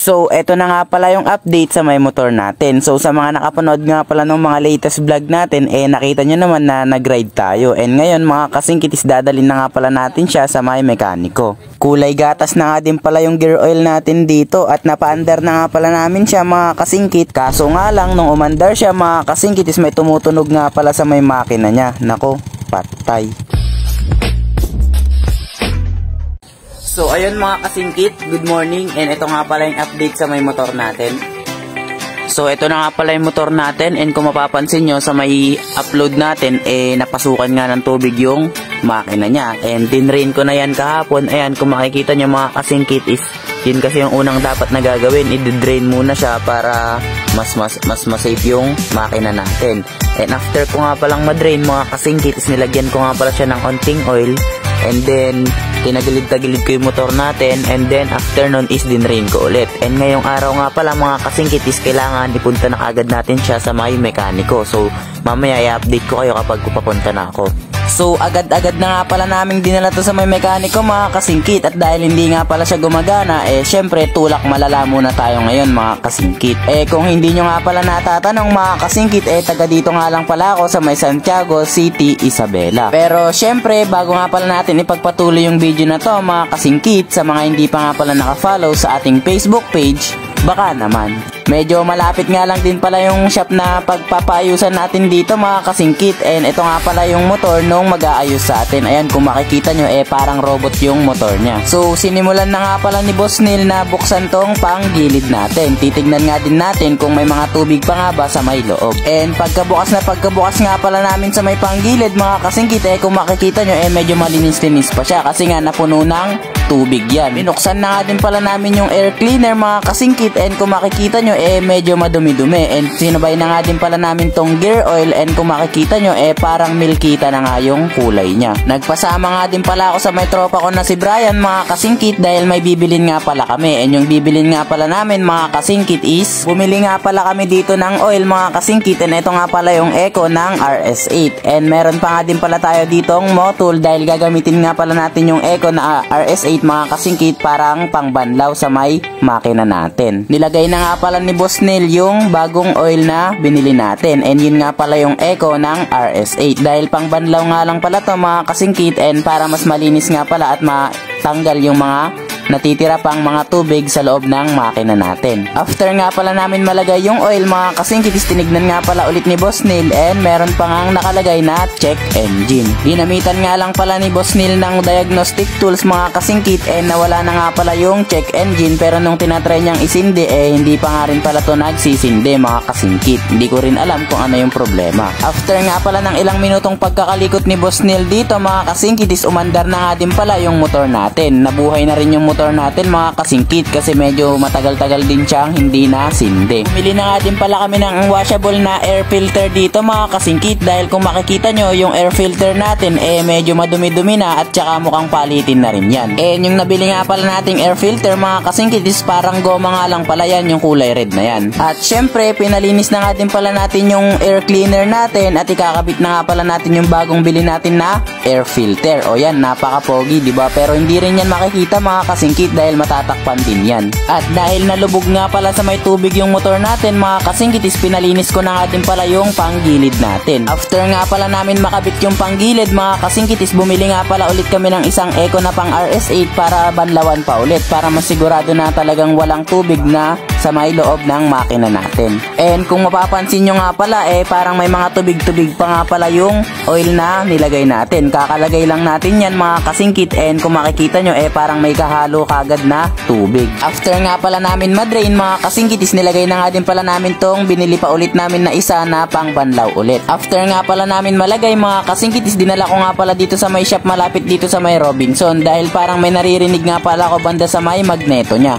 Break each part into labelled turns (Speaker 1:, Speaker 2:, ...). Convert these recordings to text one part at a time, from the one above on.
Speaker 1: So, eto na nga pala yung update sa may motor natin. So, sa mga nakapanood nga pala ng mga latest vlog natin, nakita nyo naman na nag-ride tayo. And ngayon mga kasingkit is dadalhin na nga pala natin siya sa may mekaniko. Kulay gatas na nga din pala yung gear oil natin dito at napa-under na nga pala namin siya mga kasingkit. Kaso nga lang, nung umandar siya mga kasingkit is may tumutunog nga pala sa may makina niya. Nako, patay. So ayun mga kasingkit, good morning, and ito nga pala yung update sa may motor natin. So ito na nga pala yung motor natin, and kung mapapansin nyo sa may upload natin, napasukan nga ng tubig yung makina niya. And dinrain ko na yan kahapon. Ayan, kung makikita nyo mga kasingkit is, yun kasi yung unang dapat na gagawin, i-drain muna siya para mas safe yung makina natin. And after ko nga palang madrain mga kasingkit is nilagyan ko nga pala siya ng konting oil. And then, tinagilid-tagilid ko yung motor natin. And then, after nun is dinrain ko ulit. And ngayong araw nga pala mga kasingkit is kailangan ipunta na agad natin siya sa may mekaniko. So, mamaya i-update ko kayo kapag papunta na ako. So, agad-agad na nga pala naming dinala to sa may mekaniko mga kasingkit. At dahil hindi nga pala siya gumagana, syempre tulak malala muna tayo ngayon mga kasingkit. Kung hindi nyo nga pala natatanong mga kasingkit, taga dito nga lang pala ako sa may Santiago City, Isabela. Pero syempre, bago nga pala natin ipagpatuloy yung video na to mga kasingkit, sa mga hindi pa nga pala nakafollow sa ating Facebook page, baka naman. Medyo malapit nga lang din pala yung shop na pagpapaayusan natin dito mga kasingkit. And ito nga pala yung motor nung mag-aayos sa atin. Ayan, kung makikita nyo, parang robot yung motor niya. So, sinimulan na nga pala ni Boss Neil na buksan tong panggilid natin. Titignan nga din natin kung may mga tubig pa nga ba sa may loob. And pagkabukas nga pala namin sa may panggilid mga kasingkit, kung makikita nyo, medyo malinis-linis pa siya kasi nga napuno ng tubig yan. Binuksan na nga din pala namin yung air cleaner mga kasingkit, and kung makikita nyo, medyo madumi-dumi. And sinabay na nga din pala namin tong gear oil, and kung makikita nyo, parang milkita na nga yung kulay niya. Nagpasama nga din pala ako sa may tropa ko na si Brian mga kasingkit dahil may bibilin nga pala kami. And yung bibilin nga pala namin mga kasingkit is, bumili nga pala kami dito ng oil mga kasingkit, and ito nga pala yung Eco ng RS8. And meron pa nga din pala tayo ditong motul dahil gagamitin nga pala natin yung Eco na RS8 mga kasingkit parang pangbanlaw sa may makina natin. Nilagay na nga pala ni Boss Neil yung bagong oil na binili natin, and yun nga pala yung Eco ng RS8 dahil pangbanlaw nga lang pala to mga kasingkit, and para mas malinis nga pala at matanggal yung mga natitira pang mga tubig sa loob ng makina natin. After nga pala namin malagay yung oil mga kasingkit, tinignan nga pala ulit ni Boss Neil, and meron pa nga nakalagay na check engine. Ginamitan nga lang pala ni Boss Neil ng diagnostic tools mga kasingkit, and nawala na nga pala yung check engine, pero nung tinatry niyang isindi, hindi pa nga rin pala to nagsisindi mga kasingkit. Hindi ko rin alam kung ano yung problema. After nga pala ng ilang minutong pagkakalikot ni Boss Neil dito mga kasingkit is umandar na nga din pala yung motor natin. Nabuhay na rin yung motor natin mga kasingkit kasi medyo matagal-tagal din siyang hindi na sindi. Bumili na nga din pala kami ng washable na air filter dito mga kasingkit dahil kung makikita nyo yung air filter natin medyo madumi-dumi na at saka mukhang palitin na rin yan. Yung nabili nga pala nating air filter mga kasingkit is parang goma nga lang pala yan, yung kulay red na yan. At syempre pinalinis na nga din pala natin yung air cleaner natin at ikakabit na nga pala natin yung bagong bili natin na air filter. O yan, napaka-pogi diba? Pero hindi rin yan makikita mga kasingkit dahil matatakpan din yan. At dahil nalubog nga pala sa may tubig yung motor natin mga kasingkit is pinalinis ko na nga din pala yung panggilid natin. After nga pala namin makabit yung panggilid mga kasingkit is bumili nga pala ulit kami ng isang Eco na pang RS8 para banlawan pa ulit para masigurado na talagang walang tubig na sa may loob ng makina natin. And kung mapapansin nyo nga pala parang may mga tubig-tubig pa nga pala yung oil na nilagay natin. Kakalagay lang natin yan mga kasingkit, and kung makikita nyo parang may kahalo kagad na tubig. After nga pala namin madrain mga kasingkit is nilagay na nga din pala namin tong binili pa ulit namin na isa na pang banlaw ulit. After nga pala namin malagay mga kasingkit is dinala ko nga pala dito sa may shop malapit dito sa may Robinson dahil parang may naririnig nga pala ako banda sa may magneto niya.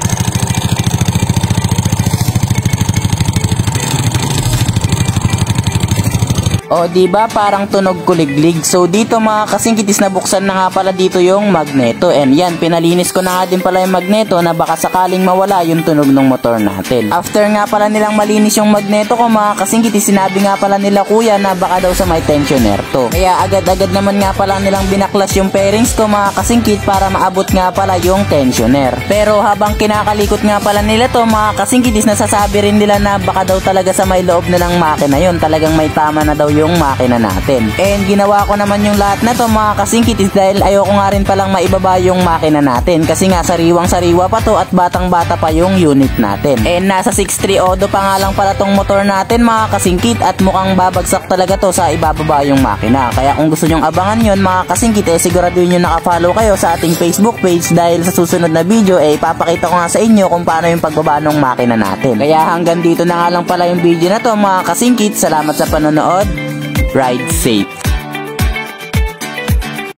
Speaker 1: O diba parang tunog kuliglig. So dito mga kasingkit is nabuksan na nga pala dito yung magneto. And yan, pinalinis ko na nga din pala yung magneto na baka sakaling mawala yung tunog ng motor natin. After nga pala nilang malinis yung magneto ko mga kasingkit is sinabi nga pala nila kuya na baka daw sa may tensioner to. Kaya agad-agad naman nga pala nilang binaklas yung pairings ko mga kasingkit para maabot nga pala yung tensioner. Pero habang kinakalikot nga pala nila to mga kasingkit is nasasabi rin nila na baka daw talaga sa may loob na ng makina yun. Talagang may tama na daw yung makina natin. And ginawa ko naman yung lahat na to mga kasingkitis dahil ayoko nga rin palang maibaba yung makina natin kasi nga sariwang-sariwa pa to at batang-bata pa yung unit natin. And nasa 6.3 odo pa nga lang pala tong motor natin mga kasingkit at mukhang babagsak talaga to sa ibababa yung makina. Kaya kung gusto nyong abangan yun mga kasingkit siguraduhin nyo nakafollow kayo sa ating Facebook page dahil sa susunod na video ipapakita ko nga sa inyo kung paano yung pagbaba ng makina natin. Kaya hanggang dito na nga lang pala yung video na to mga kasingkit. Salamat sa panonood. Ride safe.